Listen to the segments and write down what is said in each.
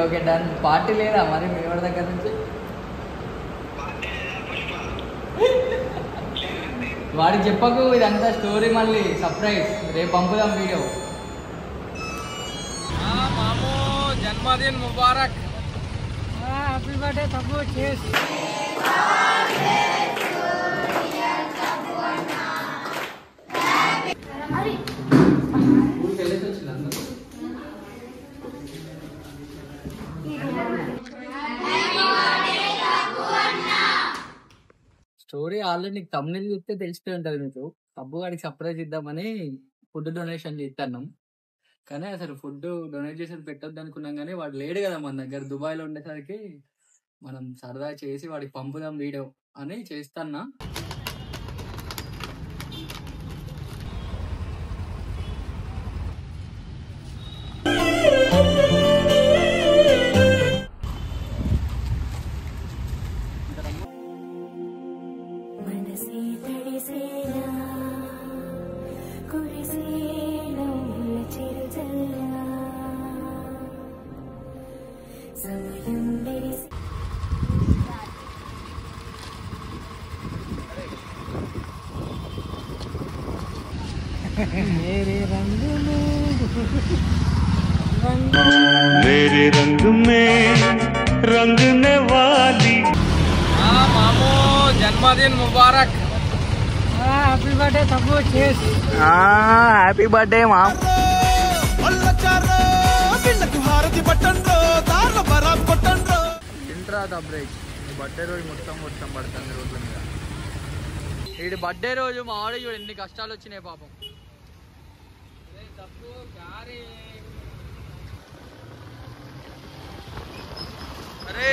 Okay done. Party లేదా మరి మీ వాడి దగ్గర నుంచి? వాడికి చెప్పకు ఇదంతా స్టోరీ, మళ్ళీ సర్ప్రైజ్. రేపు పంపుదాం వీడియో. మామూ జన్మదిన్ ముబారక్. హ్యాపీ బర్త్డే తప్పు చేసి. స్టోరీ ఆల్రెడీ నీకు తమిళ చూస్తే తెలిసిపోయి ఉంటుంది మీకు. సబ్బు గారికి సర్ప్రైజ్ ఇద్దామని ఫుడ్ డొనేషన్ చేస్తున్నాం, కానీ అసలు ఫుడ్ డొనేట్ చేసేది పెట్టొద్దు అనుకున్నాం, కానీ వాడు లేడు కదా మన దగ్గర. దుబాయ్లో ఉండేసరికి మనం సరదా చేసి వాడికి పంపుదాం వీడియో అని చేస్తున్నా. मेरे रंग में रंगने वाली. मामू जन्मदिन मुबारक. హ్యాపీ బర్త్డే తప్పు చేసి. Happy birthday mom. Intra break. Birthday రోజు మొత్తం పడుతుంది రోడ్ల మీద. వీడి బర్త్డే రోజు మా ఆడ చూడు ఎన్ని కష్టాలు వచ్చినాయి పాపం. అరే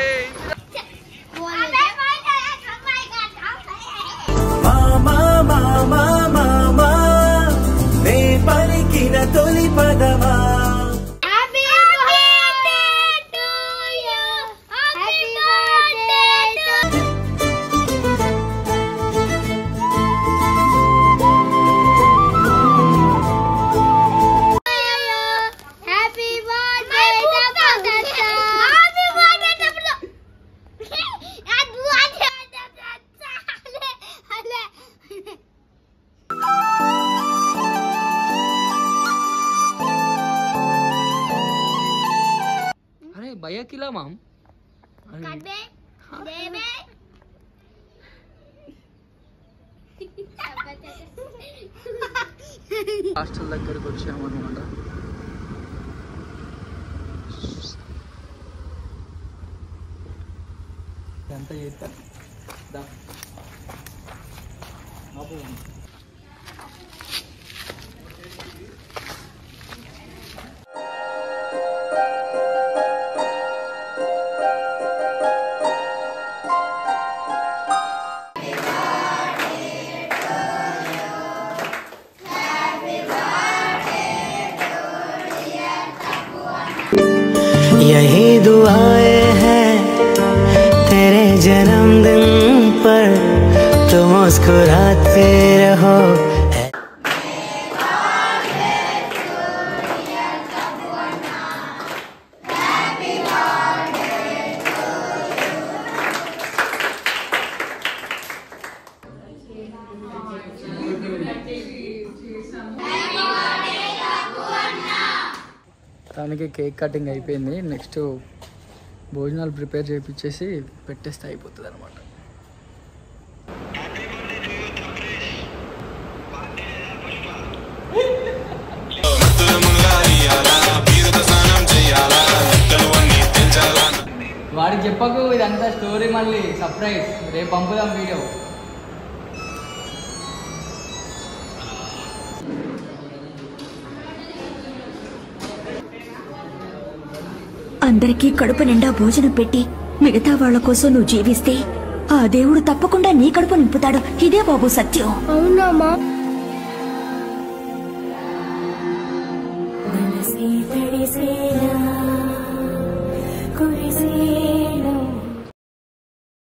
పలికిన తొలి పదమా. भैया किला माम హాస్టల్ దగ్గరకు వచ్చామన్నమాట. ఎంత చేస్తా यही दुआएं हैं तेरे जन्मदिन पर, तो मुस्कुराते रहो. దానికి కేక్ కటింగ్ అయిపోయింది. నెక్స్ట్ భోజనాలు ప్రిపేర్ చేయించేసి పెట్టేస్తే అయిపోతుంది అనమాట. వాడికి చెప్పకు ఇదంతా స్టోరీ, మళ్ళీ సర్ప్రైజ్. రేపు పంపుదాం వీడియో. అందరికీ కడుపు నిండా భోజనం పెట్టి మిగతా వాళ్ల కోసం నువ్వు జీవిస్తే ఆ దేవుడు తప్పకుండా నీ కడుపు నింపుతాడు. ఇదే బాబు సత్యం. అవునమ్మా. మనసే తడిసేలా కురిసే